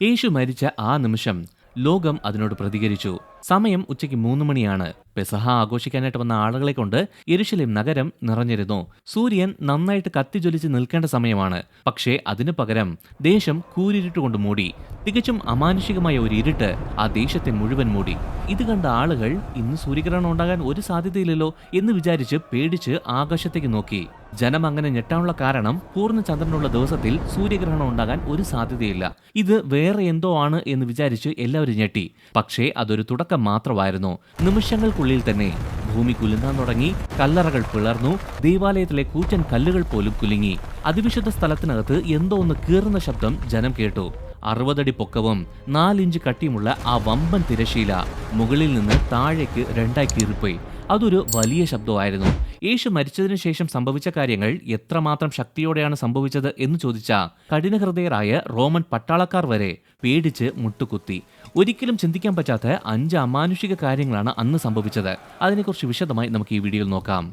യേശു മരിച്ച ആ നിമിഷം ലോകം അതിനോട് പ്രതികരിച്ചു. സമയം ഉച്ചയ്ക്ക് 3 മണിയാണ്. പെസഹ ആഘോഷിക്കാനായിട്ട് വന്ന ആളുകളെ കൊണ്ട് യെരുശലേം നഗരം നിറഞ്ഞിരുന്നു. സൂര്യൻ നന്നായിട്ട് കത്തിജ്വലിച്ച് നിൽക്കേണ്ട സമയമാണ്. പക്ഷേ അതിനു പകരം ദേശം കൂരിരുട്ടുകൊണ്ട് മൂടി. തികച്ചും അമാനുഷികമായ ഒരു ഇരുട്ട് ആ ദേശത്തെ മുഴുവൻ മൂടി. ഇത് കണ്ട ആളുകൾ ഇന്ന് സൂര്യഗ്രഹണം ഉണ്ടാകാൻ ഒരു സാധ്യതയില്ലല്ലോ എന്ന് വിചാരിച്ച് പേടിച്ച് ആകാശത്തേക്ക് നോക്കി. ജനം അങ്ങനെ ഞെട്ടാനുള്ള കാരണം പൂർണ്ണ ചന്ദ്രനുള്ള ദിവസത്തിൽ സൂര്യഗ്രഹണം ഉണ്ടാകാൻ ഒരു സാധ്യതയില്ല. ഇത് വേറെ എന്തോ ആണ് എന്ന് വിചാരിച്ച് എല്ലാവരും ഞെട്ടി. പക്ഷേ അതൊരു തുടക്കം മാത്രമായിരുന്നു. നിമിഷങ്ങൾക്കുള്ളിൽ തന്നെ ഭൂമി കുലുങ്ങാൻ തുടങ്ങി. കല്ലറകൾ പിളർന്നു. ദേവാലയത്തിലെ കൂറ്റൻ കല്ലുകൾ പോലും കുലുങ്ങി. അതിവിശുദ്ധ സ്ഥലത്തിനകത്ത് എന്തോ ഒന്ന് കീറുന്ന ശബ്ദം ജനം കേട്ടു. 60 അടി പൊക്കവും 4 ഇഞ്ച് കട്ടിയുമുള്ള ആ വമ്പൻ തിരശീല മുകളിൽ നിന്ന് താഴേക്ക് രണ്ടായി കീറിപ്പോയി. അതൊരു വലിയ ശബ്ദമായിരുന്നു. യേശു മരിച്ചതിനു ശേഷം സംഭവിച്ച കാര്യങ്ങൾ എത്രമാത്രം ശക്തിയോടെയാണ് സംഭവിച്ചത് എന്ന് ചോദിച്ച കഠിനഹൃദയരായ റോമൻ പട്ടാളക്കാർ വരെ പേടിച്ച് മുട്ടുകുത്തി. ഒരിക്കലും ചിന്തിക്കാൻ പറ്റാത്ത 5 അമാനുഷിക കാര്യങ്ങളാണ് അന്ന് സംഭവിച്ചത്. അതിനെക്കുറിച്ച് വിശദമായി നമുക്ക് ഈ വീഡിയോയിൽ നോക്കാം.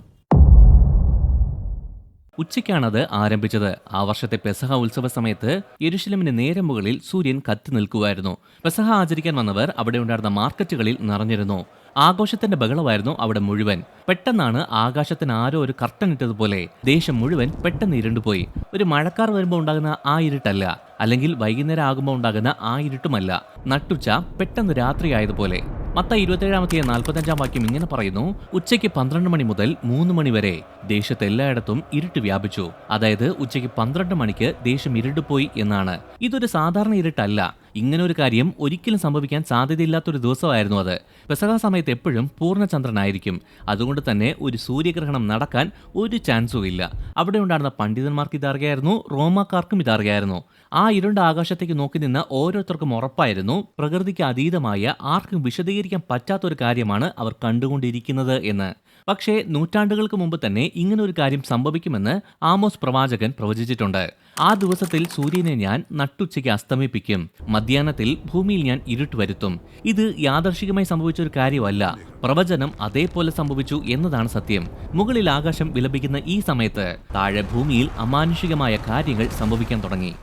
ഉച്ചയ്ക്കാണത് ആരംഭിച്ചത്. ആ വർഷത്തെ പെസഹ ഉത്സവ സമയത്ത് യെരുശലേമിന് നേരെ മുകളിൽ സൂര്യൻ കത്തി നിൽക്കുമായിരുന്നു. പെസഹ ആചരിക്കാൻ വന്നവർ അവിടെ ഉണ്ടായിരുന്ന മാർക്കറ്റുകളിൽ നിറഞ്ഞിരുന്നു. ആഘോഷത്തിന്റെ ബഹളമായിരുന്നു അവിടെ മുഴുവൻ. പെട്ടെന്നാണ് ആകാശത്തിന് ആരോ ഒരു കർട്ടൻ ഇട്ടതുപോലെ ദേശം മുഴുവൻ പെട്ടെന്ന് ഇരുണ്ടുപോയി. ഒരു മഴക്കാർ വരുമ്പോൾ ഉണ്ടാകുന്ന ആ ഇരുട്ടല്ല, അല്ലെങ്കിൽ വൈകുന്നേരം ആകുമ്പോൾ ഉണ്ടാകുന്ന ആ ഇരുട്ടുമല്ല. നട്ടുച്ച പെട്ടെന്ന് രാത്രിയായതുപോലെ. മത്തായി 27:45 വാക്യം ഇങ്ങനെ പറയുന്നു: ഉച്ചയ്ക്ക് 12 മണി മുതൽ 3 മണി വരെ ദേശത്ത് എല്ലായിടത്തും ഇരുട്ട് വ്യാപിച്ചു. അതായത് ഉച്ചയ്ക്ക് 12 മണിക്ക് ദേശം ഇരുണ്ടുപോയി എന്നാണ്. ഇതൊരു സാധാരണ ഇരുട്ടല്ല. ഇങ്ങനൊരു കാര്യം ഒരിക്കലും സംഭവിക്കാൻ സാധ്യതയില്ലാത്തൊരു ദിവസമായിരുന്നു അത്. പെസഹ സമയത്ത് എപ്പോഴും പൂർണ്ണചന്ദ്രനായിരിക്കും. അതുകൊണ്ട് തന്നെ ഒരു സൂര്യഗ്രഹണം നടക്കാൻ ഒരു ചാൻസും ഇല്ല. അവിടെ ഉണ്ടായിരുന്ന പണ്ഡിതന്മാർക്ക് ഇതറിയായിരുന്നു, റോമാക്കാർക്കും ഇതറിയായിരുന്നു. ആ ഇരുണ്ട ആകാശത്തേക്ക് നോക്കി നിന്ന് ഓരോരുത്തർക്കും ഉറപ്പായിരുന്നു, പ്രകൃതിക്ക് അതീതമായ ആർക്കും വിശദീകരിക്കാൻ പറ്റാത്തൊരു കാര്യമാണ് അവർ കണ്ടുകൊണ്ടിരിക്കുന്നത് എന്ന്. പക്ഷേ നൂറ്റാണ്ടുകൾക്ക് മുമ്പ് തന്നെ ഇങ്ങനെ ഒരു കാര്യം സംഭവിക്കുമെന്ന് ആമോസ് പ്രവാചകൻ പ്രവചിച്ചിട്ടുണ്ട്. ആ ദിവസത്തിൽ സൂര്യനെ ഞാൻ നട്ടുച്ചയ്ക്ക് അസ്തമിപ്പിക്കും, മധ്യാഹ്നത്തിൽ ഭൂമിയിൽ ഞാൻ ഇരുട്ട് വരുത്തും. ഇത് യാദർശികമായി സംഭവിച്ച ഒരു കാര്യമല്ല. പ്രവചനം അതേപോലെ സംഭവിച്ചു എന്നതാണ് സത്യം. മുകളിൽ ആകാശം വിലപിക്കുന്ന ഈ സമയത്ത് താഴെ ഭൂമിയിൽ അമാനുഷികമായ കാര്യങ്ങൾ സംഭവിക്കാൻ തുടങ്ങി.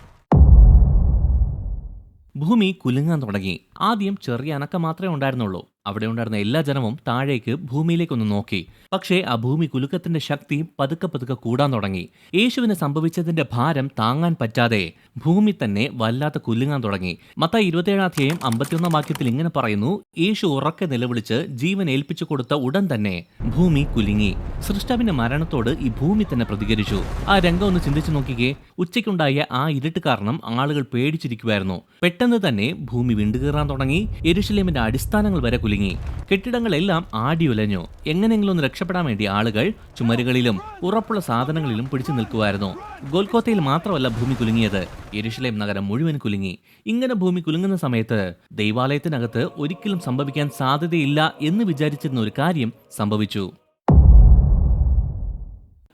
ഭൂമി കുലുങ്ങാൻ തുടങ്ങി. ആദ്യം ചെറിയ അനക്കം മാത്രമേ ഉണ്ടായിരുന്നുള്ളൂ. അവിടെ ഉണ്ടായിരുന്ന എല്ലാ ജനവും താഴേക്ക് ഭൂമിയിലേക്കൊന്ന് നോക്കി. പക്ഷേ ആ ഭൂമി കുലുക്കത്തിന്റെ ശക്തി പതുക്കെ പതുക്കെ കൂടാൻ തുടങ്ങി. യേശുവിന് സംഭവിച്ചതിന്റെ ഭാരം താങ്ങാൻ പറ്റാതെ ഭൂമി തന്നെ വല്ലാത്ത കുലുങ്ങാൻ തുടങ്ങി. മത്തായി 27:51 വാക്യത്തിൽ ഇങ്ങനെ പറയുന്നു: യേശു ഉറക്കെ നിലവിളിച്ച് ജീവൻ ഏൽപ്പിച്ചു കൊടുത്ത ഉടൻ തന്നെ ഭൂമി കുലുങ്ങി. സൃഷ്ടാവിന്റെ മരണത്തോട് ഈ ഭൂമി തന്നെ പ്രതികരിച്ചു. ആ രംഗം ഒന്ന് ചിന്തിച്ചു നോക്കിക്കേ. ഉച്ചയ്ക്കുണ്ടായ ആ ഇരുട്ട് കാരണം ആളുകൾ പേടിച്ചിരിക്കുമായിരുന്നു. പെട്ടെന്ന് തന്നെ ഭൂമി വിണ്ടുകീറാൻ തുടങ്ങി. യെരുശലേമിന്റെ അടിസ്ഥാനങ്ങൾ വരെ കുലുങ്ങി. കെട്ടിടങ്ങളെല്ലാം ആടിയുലഞ്ഞു. എങ്ങനെയെങ്കിലും ഒന്ന് രക്ഷപ്പെടാൻ വേണ്ടി ആളുകൾ ചുമരുകളിലും ഉറപ്പുള്ള സാധനങ്ങളിലും പിടിച്ചു നിൽക്കുമായിരുന്നു. ഗോൽഗോത്തയിൽ മാത്രമല്ല ഭൂമി കുലുങ്ങിയത്, യെരുശലേം നഗരം മുഴുവൻ കുലുങ്ങി. ഇങ്ങനെ ഭൂമി കുലുങ്ങുന്ന സമയത്ത് ദൈവാലയത്തിനകത്ത് ഒരിക്കലും സംഭവിക്കാൻ സാധ്യതയില്ല എന്ന് വിചാരിച്ചിരുന്ന ഒരു കാര്യം സംഭവിച്ചു.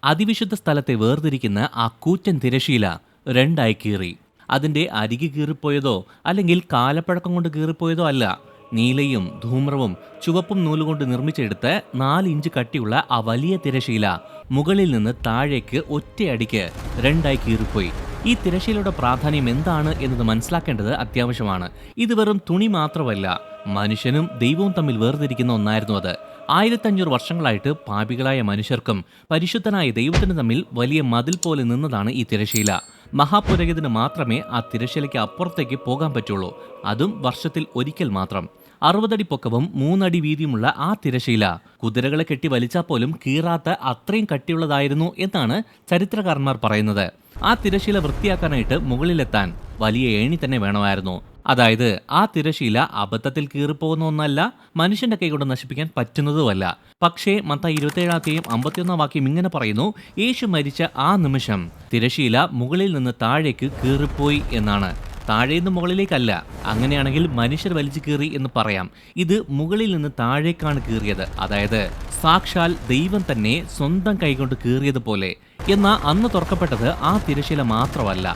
അതിവിശുദ്ധ സ്ഥലത്തെ വേർതിരിക്കുന്ന ആ കൂറ്റൻ തിരശീല രണ്ടായി കീറി. അതിന്റെ അരികി കീറിപ്പോയതോ അല്ലെങ്കിൽ കാലപ്പഴക്കം കൊണ്ട് കീറിപ്പോയതോ അല്ല. നീലയും ധൂമ്രവും ചുവപ്പും നൂലുകൊണ്ട് നിർമ്മിച്ചെടുത്ത് 4 ഇഞ്ച് കട്ടിയുള്ള ആ വലിയ തിരശീല മുകളിൽ നിന്ന് താഴേക്ക് ഒറ്റയടിക്ക് രണ്ടായി കീറിപ്പോയി. ഈ തിരശീലയുടെ പ്രാധാന്യം എന്താണ് എന്നത് മനസ്സിലാക്കേണ്ടത് അത്യാവശ്യമാണ്. ഇത് വെറും തുണി മാത്രമല്ല, മനുഷ്യനും ദൈവവും തമ്മിൽ വേർതിരിക്കുന്ന ഒന്നായിരുന്നു അത്. 1500 വർഷങ്ങളായിട്ട് പാപികളായ മനുഷ്യർക്കും പരിശുദ്ധനായ ദൈവത്തിന് തമ്മിൽ വലിയ മതിൽ പോലെ നിന്നതാണ് ഈ തിരശീല. മഹാപുരോഹിതന് മാത്രമേ ആ തിരശീലയ്ക്ക് അപ്പുറത്തേക്ക് പോകാൻ പറ്റുള്ളൂ. അതും വർഷത്തിൽ ഒരിക്കൽ മാത്രം. 60 അടി പൊക്കവും 3 അടി വീതിയുമുള്ള ആ തിരശീല കുതിരകളെ കെട്ടി വലിച്ചാൽ പോലും കീറാത്ത അത്രയും കട്ടിയുള്ളതായിരുന്നു എന്നാണ് ചരിത്രകാരന്മാർ പറയുന്നത്. ആ തിരശീല വൃത്തിയാക്കാനായിട്ട് മുകളിലെത്താൻ വലിയ ഏണി തന്നെ വേണമായിരുന്നു. അതായത് ആ തിരശീല അബദ്ധത്തിൽ കീറിപ്പോകുന്ന ഒന്നല്ല, മനുഷ്യന്റെ കൈ കൊണ്ട് നശിപ്പിക്കാൻ പറ്റുന്നതുമല്ല. പക്ഷേ മത്തായി 27:51 വാക്യം ഇങ്ങനെ പറയുന്നു: യേശു മരിച്ച ആ നിമിഷം തിരശീല മുകളിൽ നിന്ന് താഴേക്ക് കീറിപ്പോയി എന്നാണ്. താഴേന്ന് മുകളിലേക്കല്ല. അങ്ങനെയാണെങ്കിൽ മനുഷ്യർ വലിച്ചു കീറി എന്ന് പറയാം. ഇത് മുകളിൽ നിന്ന് താഴേക്കാണ് കീറിയത്. അതായത് സാക്ഷാൽ ദൈവം തന്നെ സ്വന്തം കൈകൊണ്ട് കീറിയതുപോലെ. എന്നാൽ അന്ന് തുറക്കപ്പെട്ടത് ആ തിരശീല മാത്രമല്ല.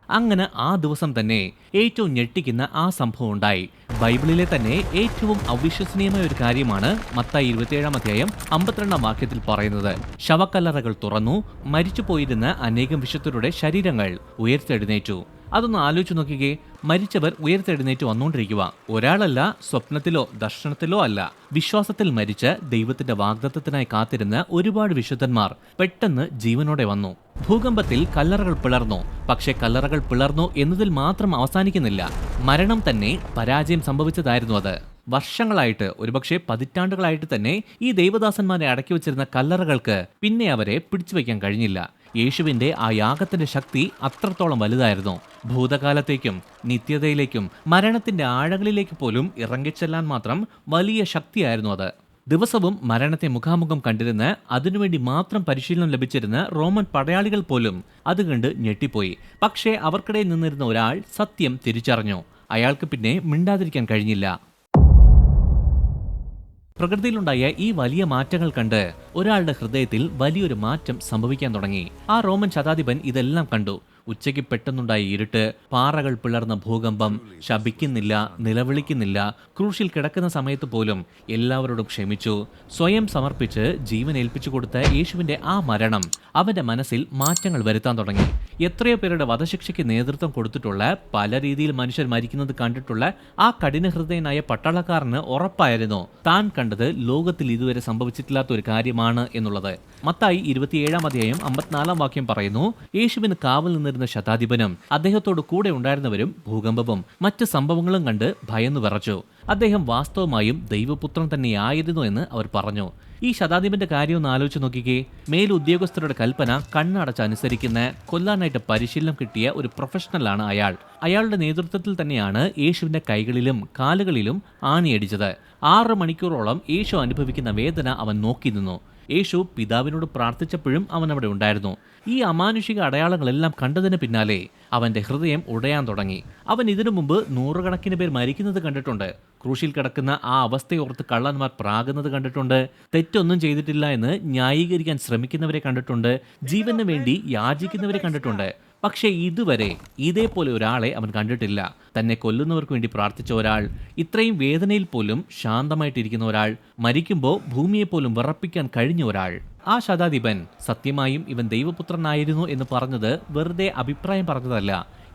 അങ്ങനെ ആ ദിവസം തന്നെ ഏറ്റവും ഞെട്ടിക്കുന്ന ആ സംഭവം ഉണ്ടായി. ബൈബിളിലെ തന്നെ ഏറ്റവും അവിശ്വസനീയമായ ഒരു കാര്യമാണ് മത്തായി 27:52 വാക്യത്തിൽ പറയുന്നത്. ശവക്കല്ലറകൾ തുറന്നു, മരിച്ചുപോയിരുന്ന അനേകം വിശുദ്ധരുടെ ശരീരങ്ങൾ ഉയർത്തെഴുന്നേറ്റു. അതൊന്ന് ആലോചിച്ച് നോക്കിക്കേ. മരിച്ചവർ ഉയർത്തെഴുന്നേറ്റ് വന്നുകൊണ്ടിരിക്കുക. ഒരാളല്ല, സ്വപ്നത്തിലോ ദർശനത്തിലോ അല്ല, വിശ്വാസത്തിൽ മരിച്ച് ദൈവത്തിന്റെ വാഗ്ദത്തത്തിനായി കാത്തിരുന്ന ഒരുപാട് വിശുദ്ധന്മാർ പെട്ടെന്ന് ജീവനോടെ വന്നു. ഭൂകമ്പത്തിൽ കല്ലറകൾ പിളർന്നു. പക്ഷെ കല്ലറകൾ പിളർന്നു എന്നതിൽ മാത്രം അവസാനിക്കുന്നില്ല. മരണം തന്നെ പരാജയം സംഭവിച്ചതായിരുന്നു അത്. വർഷങ്ങളായിട്ട്, ഒരുപക്ഷെ പതിറ്റാണ്ടുകളായിട്ട് തന്നെ ഈ ദൈവദാസന്മാരെ അടക്കി വച്ചിരുന്ന കല്ലറകൾക്ക് പിന്നെ അവരെ പിടിച്ചുവെക്കാൻ കഴിഞ്ഞില്ല. യേശുവിന്റെ ആ യാഗത്തിന്റെ ശക്തി അത്രത്തോളം വലുതായിരുന്നു. ഭൂതകാലത്തേക്കും നിത്യതയിലേക്കും മരണത്തിന്റെ ആഴങ്ങളിലേക്ക് പോലും ഇറങ്ങിച്ചെല്ലാൻ മാത്രം വലിയ ശക്തിയായിരുന്നു അത്. ദിവസവും മരണത്തെ മുഖാമുഖം കണ്ടിരുന്ന് അതിനുവേണ്ടി മാത്രം പരിശീലനം ലഭിച്ചിരുന്ന റോമൻ പടയാളികൾ പോലും അത് കണ്ട് ഞെട്ടിപ്പോയി. പക്ഷേ അവർക്കിടയിൽ നിന്നിരുന്ന ഒരാൾ സത്യം തിരിച്ചറിഞ്ഞു. അയാൾക്ക് പിന്നെ മിണ്ടാതിരിക്കാൻ കഴിഞ്ഞില്ല. പ്രകൃതിയിലുണ്ടായ ഈ വലിയ മാറ്റങ്ങൾ കണ്ട് ഒരാളുടെ ഹൃദയത്തിൽ വലിയൊരു മാറ്റം സംഭവിക്കാൻ തുടങ്ങി. ആ റോമൻ ശതാധിപൻ ഇതെല്ലാം കണ്ടു. ഉച്ചയ്ക്ക് പെട്ടെന്നുണ്ടായ ഇരുട്ട്, പാറകൾ പിളർന്ന ഭൂകമ്പം, ശപിക്കുന്നില്ല, നിലവിളിക്കുന്നില്ല, ക്രൂശിൽ കിടക്കുന്ന സമയത്ത് പോലും എല്ലാവരോടും ക്ഷമിച്ചു, സ്വയം സമർപ്പിച്ച് ജീവൻ ഏൽപ്പിച്ചു കൊടുത്ത യേശുവിന്റെ ആ മരണം അവന്റെ മനസ്സിൽ മാറ്റങ്ങൾ വരുത്താൻ തുടങ്ങി. എത്രയോ പേരുടെ വധശിക്ഷയ്ക്ക് നേതൃത്വം കൊടുത്തിട്ടുള്ള, പല രീതിയിൽ മനുഷ്യർ മരിക്കുന്നത് കണ്ടിട്ടുള്ള ആ കഠിനഹൃദയനായ പട്ടാളക്കാരന് ഉറപ്പായിരുന്നു താൻ കണ്ടത് ലോകത്തിൽ ഇതുവരെ സംഭവിച്ചിട്ടില്ലാത്ത ഒരു കാര്യമാണ് എന്നുള്ളത്. മത്തായി 27:54 പറയുന്നു, യേശുവിന് കാവൽ നിന്നിരുന്ന ശതാധിപനും അദ്ദേഹത്തോട് കൂടെ ഉണ്ടായിരുന്നവരും ഭൂകമ്പവും മറ്റ് സംഭവങ്ങളും കണ്ട് ഭയന്നു വിറച്ചു. അദ്ദേഹം വാസ്തവമായും ദൈവപുത്രൻ തന്നെയായിരുന്നു എന്ന് അവർ പറഞ്ഞു. ഈ ശതാധിപന്റെ കാര്യം ഒന്ന് ആലോചിച്ച് നോക്കിക്കേ. മേലുദ്യോഗസ്ഥരുടെ കൽപ്പന കണ്ണടച്ച് അനുസരിക്കുന്ന, കൊല്ലാനായിട്ട് പരിശീലനം കിട്ടിയ ഒരു പ്രൊഫഷണലാണ് അയാൾ. അയാളുടെ നേതൃത്വത്തിൽ തന്നെയാണ് യേശുവിന്റെ കൈകളിലും കാലുകളിലും ആണിയടിച്ചത്. 6 മണിക്കൂറോളം യേശു അനുഭവിക്കുന്ന വേദന അവൻ നോക്കി നിന്നു. യേശു പിതാവിനോട് പ്രാർത്ഥിച്ചപ്പോഴും അവൻ അവിടെ ഉണ്ടായിരുന്നു. ഈ അമാനുഷിക അടയാളങ്ങളെല്ലാം കണ്ടതിന് പിന്നാലെ അവന്റെ ഹൃദയം ഉടയാൻ തുടങ്ങി. അവൻ ഇതിനു മുമ്പ് 100 പേർ മരിക്കുന്നത് കണ്ടിട്ടുണ്ട്. ക്രൂശിൽ കിടക്കുന്ന ആ അവസ്ഥയോർത്ത് കള്ളന്മാർ പ്രാകുന്നത് കണ്ടിട്ടുണ്ട്. തെറ്റൊന്നും ചെയ്തിട്ടില്ല എന്ന് ന്യായീകരിക്കാൻ ശ്രമിക്കുന്നവരെ കണ്ടിട്ടുണ്ട്. ജീവന് വേണ്ടി യാചിക്കുന്നവരെ കണ്ടിട്ടുണ്ട്. പക്ഷേ ഇതുവരെ ഇതേപോലെ ഒരാളെ അവൻ കണ്ടിട്ടില്ല. തന്നെ കൊല്ലുന്നവർക്ക് വേണ്ടി പ്രാർത്ഥിച്ച ഒരാൾ, ഇത്രയും വേദനയിൽ പോലും ശാന്തമായിട്ടിരിക്കുന്ന ഒരാൾ, മരിക്കുമ്പോൾ ഭൂമിയെപ്പോലും വിറപ്പിക്കാൻ കഴിഞ്ഞ ഒരാൾ. ആ ശതാധിപൻ സത്യമായും ഇവൻ ദൈവപുത്രനായിരുന്നു എന്ന് പറഞ്ഞത് വെറുതെ അഭിപ്രായം പറഞ്ഞതല്ല,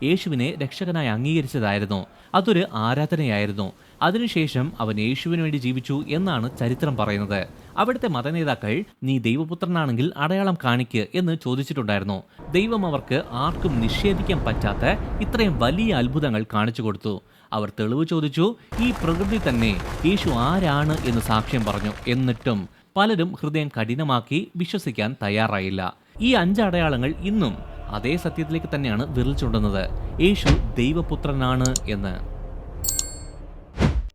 യേശുവിനെ രക്ഷകനായി അംഗീകരിച്ചതായിരുന്നു. അതൊരു ആരാധനയായിരുന്നു. അതിനുശേഷം അവൻ യേശുവിന് വേണ്ടി ജീവിച്ചു എന്നാണ് ചരിത്രം പറയുന്നത്. അവിടുത്തെ മതനേതാക്കൾ, നീ ദൈവപുത്രനാണെങ്കിൽ അടയാളം കാണിക്ക് എന്ന് ചോദിച്ചിട്ടുണ്ടായിരുന്നു. ദൈവം അവർക്ക് ആർക്കും നിഷേധിക്കാൻ പറ്റാത്ത ഇത്രയും വലിയ അത്ഭുതങ്ങൾ കാണിച്ചു കൊടുത്തു. അവർ തെളിവ് ചോദിച്ചു. ഈ പ്രകൃതി തന്നെ യേശു ആരാണ് എന്ന് സാക്ഷ്യം പറഞ്ഞു. എന്നിട്ടും പലരും ഹൃദയം കഠിനമാക്കി വിശ്വസിക്കാൻ തയ്യാറായില്ല. ഈ 5 അടയാളങ്ങൾ ഇന്നും അതേ സത്യത്തിലേക്ക് തന്നെയാണ് വിരൽ ചൂണ്ടുന്നത്, യേശു ദൈവപുത്രനാണ് എന്ന്.